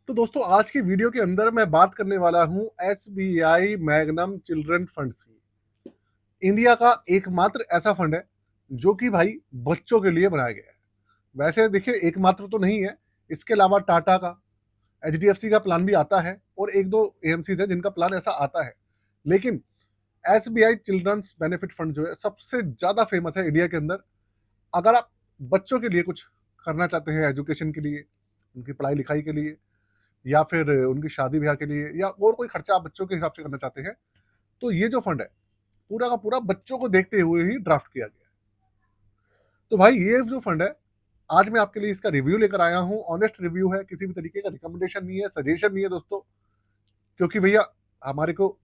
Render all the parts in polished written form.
तो दोस्तों आज की वीडियो के अंदर मैं बात करने वाला हूं एसबीआई मैग्नम चिल्ड्रन फंड्स की। इंडिया का एकमात्र ऐसा फंड है जो कि भाई बच्चों के लिए बनाया गया है। वैसे देखिए एकमात्र तो नहीं है, इसके अलावा टाटा का, एचडीएफसी का प्लान भी आता है और एक दो एएमसीज है जिनका प्लान ऐसा आता है। लेकिन एसबीआई चिल्ड्रंस बेनिफिट फंड जो है सबसे ज्यादा फेमस है इंडिया के अंदर। अगर आप बच्चों के लिए कुछ करना चाहते हैं, एजुकेशन के लिए, उनकी पढ़ाई लिखाई के लिए, या फिर उनकी शादी ब्याह के लिए, या और कोई खर्चा आप बच्चों के हिसाब से करना चाहते हैं, तो ये जो फंड है पूरा का पूरा बच्चों को देखते हुए ही ड्राफ्ट किया गया है। तो भाई ये जो फंड है, आज मैं आपके लिए इसका रिव्यू लेकर आया हूँ। ऑनेस्ट रिव्यू है, किसी भी तरीके का रिकमेंडेशन नहीं है, सजेशन नहीं है दोस्तों। क्योंकि भैया हमारे को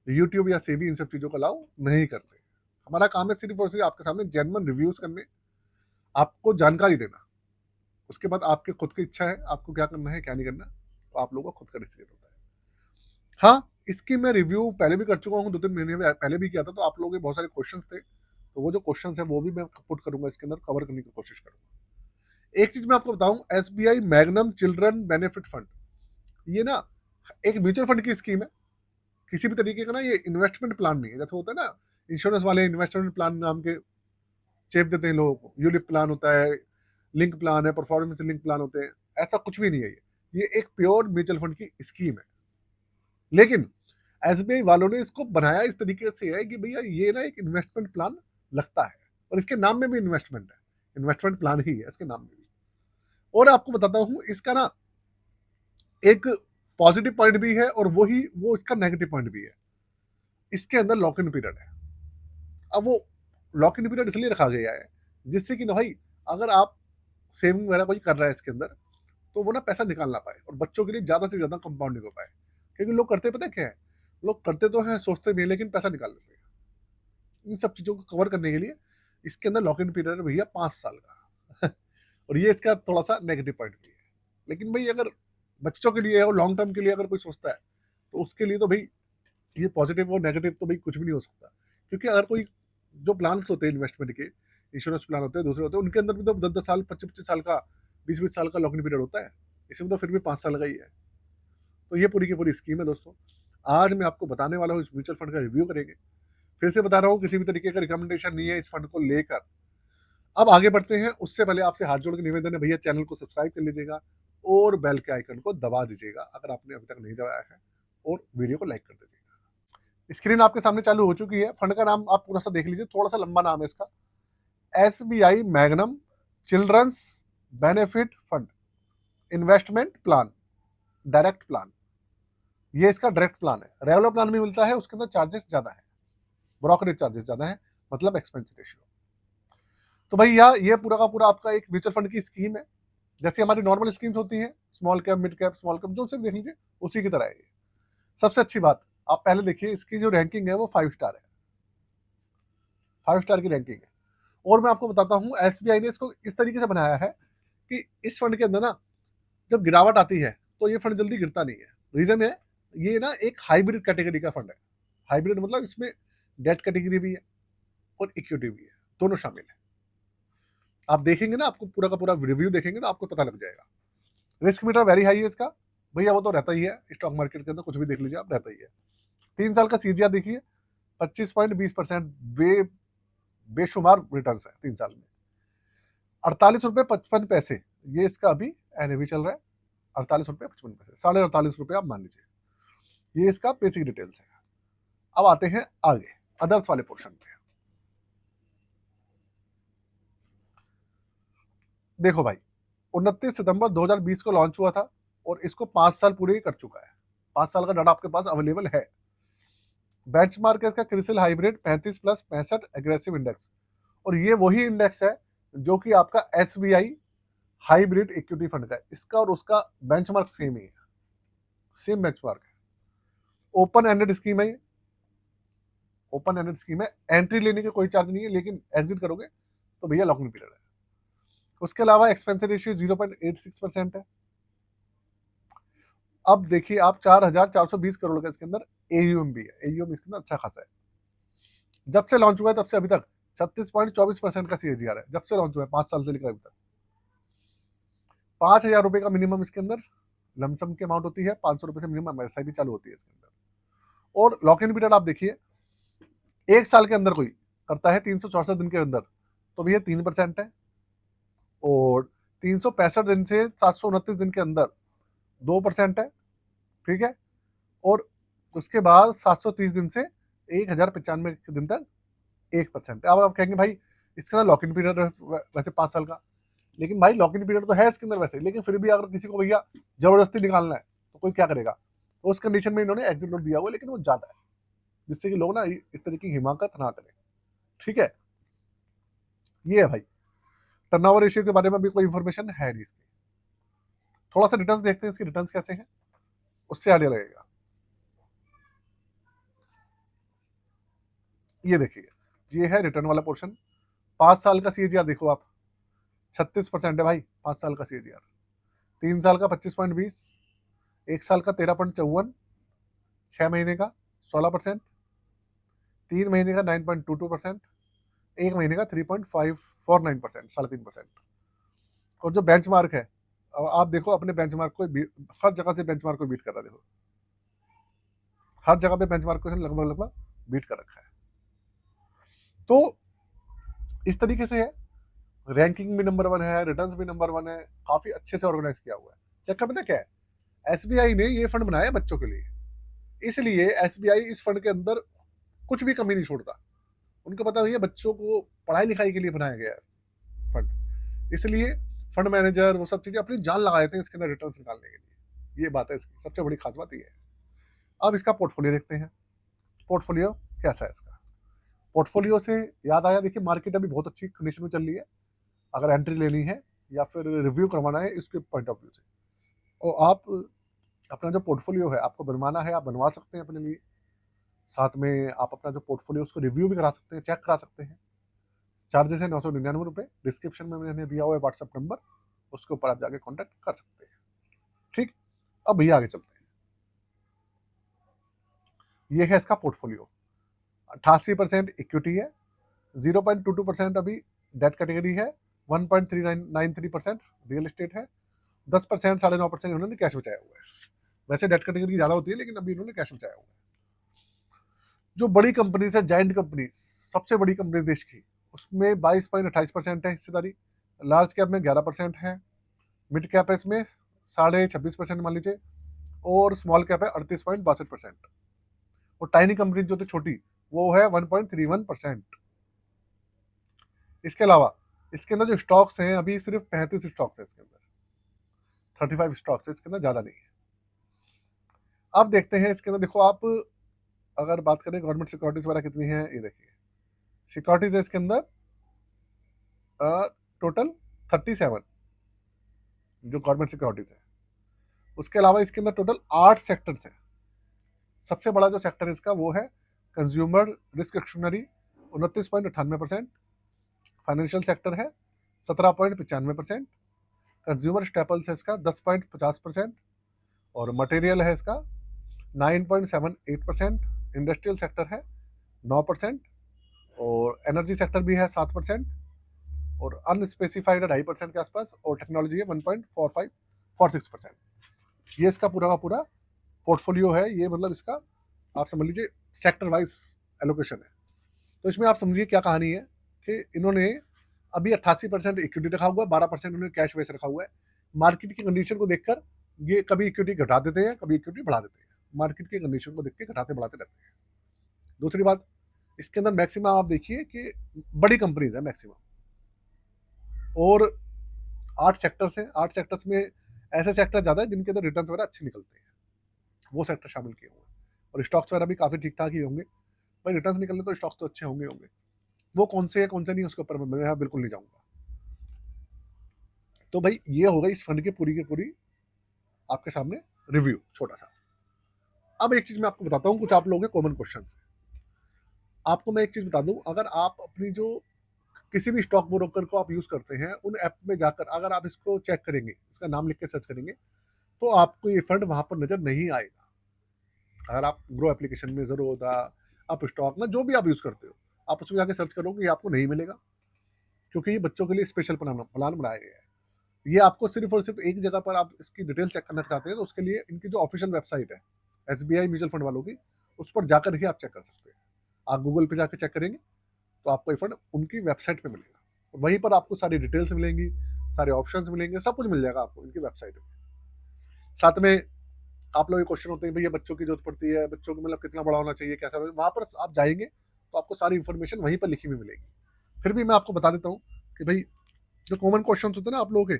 यूट्यूब या सेबी इन सब चीजों को अलाउ नहीं करते। हमारा काम है सिर्फ और सिर्फ आपके सामने जेन्युइन रिव्यूज करने, आपको जानकारी देना। उसके बाद आपके खुद की इच्छा है आपको क्या करना है क्या नहीं करना, तो आप लोगों का खुद का डिसीजन होता है। हाँ, इसकी मैं रिव्यू पहले भी कर चुका हूँ, 2-3 महीने में पहले भी किया था। तो आप लोगों के बहुत सारे क्वेश्चंस थे, तो वो जो क्वेश्चंस है वो भी मैं पुट करूंगा, इसके अंदर कवर करने की कोशिश करूंगा। एक चीज मैं आपको बताऊं, SBI magnum children benefit fund, ये ना एक म्यूचुअल फंड की स्कीम है। किसी भी तरीके का ना ये इन्वेस्टमेंट प्लान नहीं है। जैसे होता है ना इंश्योरेंस वाले इन्वेस्टमेंट प्लान नाम के चेप देते हैं लोगों को, यूलिप प्लान होता है, लिंक प्लान है, परफॉर्मेंस लिंक प्लान होते हैं। ऐसा कुछ भी नहीं है। ये एक प्योर म्यूचुअल फंड की स्कीम है। लेकिन एसबीआई वालों ने इसको बनाया इस तरीके से है कि भैया ये ना एक इन्वेस्टमेंट प्लान लगता है, और इसके नाम में भी इन्वेस्टमेंट है, इन्वेस्टमेंट प्लान ही है इसके नाम में भी। और आपको बताता हूं इसका ना एक पॉजिटिव पॉइंट भी है और वो इसका नेगेटिव पॉइंट भी है। इसके अंदर लॉक इन पीरियड है। अब वो लॉक इन पीरियड इसलिए रखा गया है जिससे कि ना भाई अगर आप सेविंग वगैरह कोई कर रहा है इसके अंदर, तो वो ना पैसा निकाल ना पाए और बच्चों के लिए ज्यादा से ज्यादा कंपाउंडिंग हो पाए। क्योंकि लोग करते पता है क्या है, लोग करते तो हैं, सोचते भी हैं, लेकिन पैसा निकाल लेते हैं। इन सब चीजों को कवर करने के लिए इसके अंदर लॉक इन पीरियड है भैया 5 साल का। और ये इसका थोड़ा सा नेगेटिव पॉइंट भी है। लेकिन भाई अगर बच्चों के लिए और लॉन्ग टर्म के लिए अगर कोई सोचता है, तो उसके लिए तो भाई ये पॉजिटिव और नेगेटिव तो भाई कुछ भी नहीं हो सकता। क्योंकि अगर कोई जो प्लान्स होते हैं इन्वेस्टमेंट के, इंश्योरेंस प्लान होते हैं, दूसरे होते हैं, उनके अंदर भी तो 10-10 साल, 25-25 साल का, 20-20 साल का लॉक इन पीरियड होता है। इसमें तो फिर भी 5 साल का ही है। तो ये पूरी की पूरी स्कीम है दोस्तों। आज मैं आपको बताने वाला हूँ, इस म्यूचुअल फंड का रिव्यू करेंगे। फिर से बता रहा हूँ, किसी भी तरीके का रिकमेंडेशन नहीं है इस फंड को लेकर। अब आगे बढ़ते हैं, उससे पहले आपसे हाथ जोड़ के निवेदन है भैया, चैनल को सब्सक्राइब कर लीजिएगा और बेल के आइकन को दबा दीजिएगा अगर आपने अभी तक नहीं दबाया है, और वीडियो को लाइक कर दीजिएगा। स्क्रीन आपके सामने चालू हो चुकी है। फंड का नाम आप पूरा सा देख लीजिए, थोड़ा सा लंबा नाम है इसका, SBI magnum children's benefit fund investment plan, direct plan. ये इसका डायरेक्ट प्लान है। रेगुलर प्लान भी मिलता है, उसके अंदर चार्जेस ज्यादा है, ब्रोकरेज चार्जेस ज्यादा है, मतलब एक्सपेंस रेशियो। तो भैया ये पूरा का पूरा आपका एक म्यूचुअल फंड की स्कीम है, जैसे हमारी नॉर्मल स्कीम्स होती हैं, small cap, mid cap, small cap, जो से भी देख लीजिए, उसी की तरह है ये। सबसे अच्छी बात, आप पहले देखिए इसकी जो रैंकिंग है वो 5 स्टार है, 5 स्टार की रैंकिंग है। और मैं आपको बताता हूँ एसबीआई ने इसको इस तरीके से बनाया है कि इस फंड के अंदर ना जब गिरावट आती है तो ये फंड जल्दी गिरता नहीं है। रीजन है, ये ना एक हाइब्रिड कैटेगरी का फंड है। हाइब्रिड मतलब इसमें डेट कैटेगरी भी है और इक्विटी भी है, दोनों शामिल है। आप देखेंगे ना, आपको पूरा का पूरा रिव्यू देखेंगे तो आपको पता लग जाएगा। रिस्क मीटर वेरी हाई है इसका भैया, वो तो रहता ही है, स्टॉक मार्केट के अंदर कुछ भी देख लीजिए आप, रहता ही है। 3 साल का सीजीआर देखिए, 25.20% बेशुमार रिटर्न है 3 साल में। 48 रुपये 55 पैसे ये इसका अभी एनएवी चल रहा है, 48 रुपये 55 पैसे, 48.5 रुपये आप मान लीजिए। ये इसका बेसिक डिटेल्स है। अब आते हैं आगे अदर्स वाले पोर्शन पे। देखो भाई, 29 सितंबर 2020 को लॉन्च हुआ था और इसको 5 साल पूरे कर चुका है। 5 साल का डाटा आपके पास अवेलेबल है। बेंचमार्क है इसका क्रिसिल हाइब्रिड 35+65 एग्रेसिव इंडेक्स, और ये वही इंडेक्स है जो कि आपका एसबीआई हाइब्रिड इक्विटी फंड का है। इसका और उसका बेंचमार्क सेम ही है, सेम बेंचमार्क है। ओपन एंडेड स्कीम है, ओपन एंडेड स्कीम है, एंट्री लेने के कोई चार्ज नहीं है, लेकिन एग्जिट करोगे तो भैया लॉक इन पीरियड है। उसके अलावा एक्सपेंस रेशियो 0.86% है। अब देखिए आप, 4,420 करोड़ का इसके अंदर एयूएम भी है। एयूएम इसके अंदर अच्छा खासा है। जब से लॉन्च हुआ है तब से अभी तक 36.24% का सीएजीआर है। जब से लॉन्च हुआ है 5 साल से लेकर अभी तक। 5,000 रुपए का मिनिमम इसके अंदर लमसम की अमाउंट होती है, 500 रुपये से मिनिमम एसआईपी चालू होती है इसके अंदर। और लॉक इन पीरियड आप देखिए, 1 साल के अंदर कोई करता है 364 दिन के अंदर, तो भैया 3% है। और 365 दिन से 729 दिन के अंदर 2% है, ठीक है। और उसके बाद 730 दिन से 1095 दिन तक 1% है। अब आप कहेंगे भाई इसके अंदर लॉक इन पीरियड वैसे 5 साल का, लेकिन भाई लॉक इन पीरियड तो है इसके अंदर वैसे, लेकिन फिर भी अगर किसी को भैया जबरदस्ती निकालना है तो कोई क्या करेगा, तो उस कंडीशन में इन्होंने एग्जिट नोट दिया हुआ है, लेकिन वो ज्यादा है, जिससे कि लोग ना इस तरह की हिमाकत ना करें, ठीक है। ये है भाई, टर्नओवर रेशियो के बारे में भी कोई इंफॉर्मेशन है नहीं इसकी। थोड़ा सा रिटर्न्स देखते हैं, इसके रिटर्न्स कैसे हैं, उससे आइडिया लगेगा। ये देखिए, ये है रिटर्न वाला पोर्शन। 5 साल का सीएजीआर देखो आप, 36% है भाई 5 साल का सीएजीआर। 3 साल का 25.20, 1 साल का 13.54, 6 महीने का 16%, 3 महीने का 9.22%, 1 महीने का 3.549%, 3.5%। और जो बेंचमार्क है, अब आप देखो अपने बेंचमार्क को, हर जगह से बेंचमार्क को बीट कर रहा है, देखो हर जगह पे बेंचमार्क को लगभग लगभग बीट कर रखा है। तो इस तरीके से है, रैंकिंग भी नंबर 1 है, रिटर्न्स भी नंबर 1 है, काफी अच्छे से ऑर्गेनाइज किया हुआ है। चक्कर पता क्या है, एसबीआई ने ये फंड बनाया बच्चों के लिए, इसलिए एसबीआई इस फंड के अंदर कुछ भी कमी नहीं छोड़ता। उनको पता है बच्चों को पढ़ाई लिखाई के लिए बनाया गया है फंड, इसलिए फंड मैनेजर वो सब चीजें अपनी जान लगा देते हैं इसके अंदर रिटर्न निकालने के लिए। ये बात है इसकी, सबसे बड़ी खास बात ये है। अब इसका पोर्टफोलियो देखते हैं, पोर्टफोलियो कैसा है इसका। पोर्टफोलियो से याद आया, देखिए मार्केट अभी बहुत अच्छी कंडीशन में चल रही है, अगर एंट्री लेनी है या फिर रिव्यू करवाना है इसके पॉइंट ऑफ व्यू से, और आप अपना जो पोर्टफोलियो है आपको बनवाना है, आप बनवा सकते हैं अपने लिए। साथ में आप अपना जो पोर्टफोलियो उसको रिव्यू भी करा सकते हैं, चेक करा सकते हैं। चार्जेस है 999 रुपये, डिस्क्रिप्शन में मैंने दिया हुआ है व्हाट्सअप नंबर, उसके ऊपर आप जाके कॉन्टैक्ट कर सकते हैं, ठीक। अब भैया आगे चलते हैं। ये है इसका पोर्टफोलियो, 88% इक्विटी है, 0.22% अभी डेट कैटेगरी है, 1.3993% रियल एस्टेट है, 10% 9.5% इन्होंने कैश बचाया हुआ है। वैसे डेट कैटेगरी ज्यादा होती है, लेकिन अभी इन्होंने कैश बचाया हुआ है। जो बड़ी कंपनीज है, जाइंट कंपनीज, सबसे बड़ी कंपनी देश की, उसमें 22.28% है हिस्सेदारी, लार्ज कैप में 11% है, मिड कैप है इसमें 26.5% मान लीजिए, और स्मॉल कैप है 38.62%, और टाइनी कंपनी जो थी छोटी वो है 1.31%। इसके अलावा इसके अंदर जो स्टॉक्स हैं अभी सिर्फ 35 स्टॉक्स है इसके अंदर, 35 स्टॉक्स है इसके अंदर, ज्यादा नहीं है। अब देखते हैं इसके अंदर, देखो आप अगर बात करें गवर्नमेंट सिक्योरिटीज वगैरह कितनी है, ये देखिए सिक्योरिटीज है इसके अंदर टोटल 37 जो गवर्नमेंट सिक्योरिटीज है। उसके अलावा इसके अंदर टोटल 8 सेक्टर्स हैं। सबसे बड़ा जो सेक्टर है इसका वो है कंज्यूमर डिस्क्रिप्शनरी 29.98%, फाइनेंशियल सेक्टर है 17.95%, कंज्यूमर स्टेपल्स है इसका 10.50%, और मटेरियल है इसका 9.78%, इंडस्ट्रियल सेक्टर है 9%, और एनर्जी सेक्टर भी है 7%, और अनस्पेसिफाइड है 2.5% के आसपास, और टेक्नोलॉजी है 1.46%। ये इसका पूरा का पूरा पोर्टफोलियो है। ये मतलब इसका आप समझ लीजिए सेक्टर वाइज एलोकेशन है। तो इसमें आप समझिए क्या कहानी है कि इन्होंने अभी 88% इक्विटी रखा हुआ है, 12% उन्होंने कैश बेस रखा हुआ है। मार्केट की कंडीशन को देखकर ये कभी इक्विटी घटा देते हैं, कभी इक्विटी बढ़ा देते हैं, मार्केट की कंडीशन को देख के घटाते बढ़ाते रहते हैं। दूसरी बात, इसके अंदर मैक्सिमम आप देखिए कि बड़ी कंपनीज है मैक्सिमम, और 8 सेक्टर्स हैं। 8 सेक्टर्स में ऐसे सेक्टर ज्यादा है जिनके अंदर रिटर्न वगैरह अच्छे निकलते हैं, वो सेक्टर शामिल किए हुए हैं, और स्टॉक्स वगैरह भी काफी ठीक ठाक ही होंगे भाई, रिटर्न निकलने तो स्टॉक्स तो अच्छे होंगे होंगे। वो कौन से है कौन से नहीं उसके ऊपर मैं बिल्कुल नहीं जाऊंगा। तो भाई ये होगा इस फंड की पूरी आपके सामने रिव्यू छोटा सा। अब एक चीज मैं आपको बताता हूँ, कुछ आप लोगों के कॉमन क्वेश्चन है। आपको मैं एक चीज बता दूं, अगर आप अपनी जो किसी भी स्टॉक ब्रोकर को आप यूज करते हैं, उन ऐप में जाकर अगर आप इसको चेक करेंगे, इसका नाम लिख के सर्च करेंगे, तो आपको ये फंड वहां पर नजर नहीं आएगा। अगर आप ग्रो एप्लीकेशन में जरूर आप स्टॉक में जो भी आप यूज करते हो, आप उसमें जाके सर्च करोगे, ये आपको नहीं मिलेगा, क्योंकि ये बच्चों के लिए स्पेशल प्लान बनाया गया है। ये आपको सिर्फ और सिर्फ एक जगह पर आप इसकी डिटेल चेक करना चाहते हैं तो उसके लिए इनकी जो ऑफिशियल वेबसाइट है SBI म्यूचुअल फंड वालों की, उस पर जाकर ही आप चेक कर सकते हैं। आप गूगल पे जाकर चेक करेंगे तो आपको ये फंड उनकी वेबसाइट पे मिलेगा। वहीं पर आपको सारी डिटेल्स मिलेंगी, सारे ऑप्शंस मिलेंगे, सब कुछ मिल जाएगा आपको इनकी वेबसाइट पे। साथ में आप लोग ये क्वेश्चन होते हैं भैया बच्चों की जरूरत पड़ती है, बच्चों को मतलब कितना बड़ा होना चाहिए, कैसा, वहां पर आप जाएंगे तो आपको सारी इन्फॉर्मेशन वहीं पर लिखी हुई मिलेगी। फिर भी मैं आपको बता देता हूँ कि भाई जो कॉमन क्वेश्चन होते हैं ना आप लोगों के,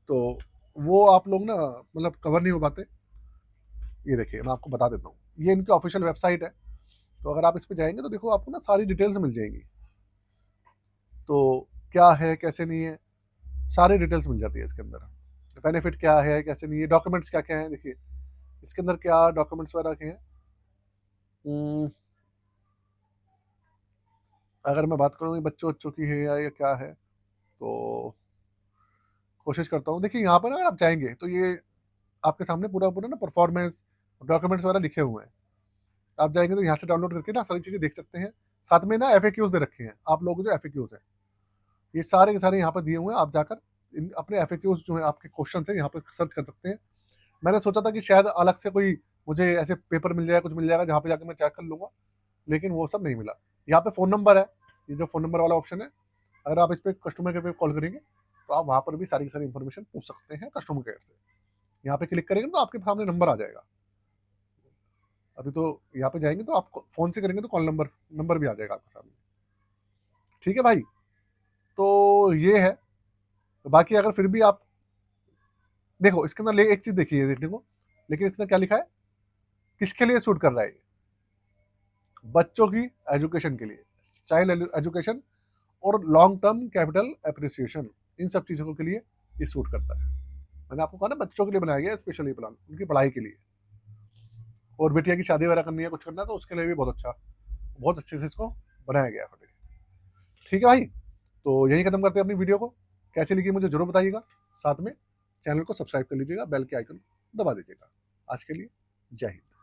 तो वो आप लोग ना मतलब कवर नहीं हो पाते। ये देखिए मैं आपको बता देता हूँ, ये इनकी ऑफिशियल वेबसाइट है। तो अगर आप इस पे जाएंगे तो देखो आपको ना सारी डिटेल्स मिल जाएंगी। तो क्या है कैसे नहीं है, सारी डिटेल्स मिल जाती है इसके अंदर। बेनिफिट क्या है कैसे नहीं है, डॉक्यूमेंट्स क्या क्या है, देखिए इसके अंदर क्या डॉक्यूमेंट्स वगैरह के हैं। हम्म, अगर मैं बात करूँ बच्चों बच्चों की है या क्या है, तो कोशिश करता हूँ। देखिए यहाँ पर अगर आप जाएंगे तो ये आपके सामने पूरा पूरा ना परफॉर्मेंस डॉक्यूमेंट्स वगैरह लिखे हुए हैं। आप जाएंगे तो यहाँ से डाउनलोड करके ना सारी चीज़ें देख सकते हैं। साथ में ना FAQs दे रखे हैं, आप लोगों के जो FAQs हैं ये सारे के सारे यहाँ पर दिए हुए हैं। आप जाकर इन अपने FAQs जो है आपके क्वेश्चन है यहाँ पर सर्च कर सकते हैं। मैंने सोचा था कि शायद अलग से कोई मुझे ऐसे पेपर मिल जाएगा, कुछ मिल जाएगा जहाँ पे जाकर मैं चेक कर लूँगा, लेकिन वो सब नहीं मिला। यहाँ पे फ़ोन नंबर है, ये जो फ़ोन नंबर वाला ऑप्शन है, अगर आप इस पर कस्टमर केयर पे कॉल करेंगे तो आप वहाँ पर भी सारी की सारी इन्फॉर्मेशन पूछ सकते हैं कस्टमर केयर से। यहाँ पे क्लिक करेंगे तो आपके सामने नंबर आ जाएगा। अभी तो यहाँ पे जाएंगे तो आप फ़ोन से करेंगे तो कॉल नंबर नंबर भी आ जाएगा आपके सामने। ठीक है भाई, तो ये है। तो बाकी अगर फिर भी आप देखो इसके अंदर एक चीज़ देखिए देखने को, लेकिन इसके अंदर क्या लिखा है, किसके लिए सूट कर रहा है ये? बच्चों की एजुकेशन के लिए, चाइल्ड एजुकेशन और लॉन्ग टर्म कैपिटल एप्रिसिएशन, इन सब चीज़ों के लिए ये सूट करता है। मैंने आपको कहा ना बच्चों के लिए बनाया गया स्पेशली प्लान, उनकी पढ़ाई के लिए। और बेटिया की शादी वगैरह करनी है, कुछ करना है, तो उसके लिए भी बहुत अच्छे से इसको बनाया गया है। ठीक है भाई, तो यही खत्म करते हैं अपनी वीडियो को। कैसे लिखी मुझे जरूर बताइएगा। साथ में चैनल को सब्सक्राइब कर लीजिएगा, बेल के आइकन दबा दीजिएगा। आज के लिए जय हिंद।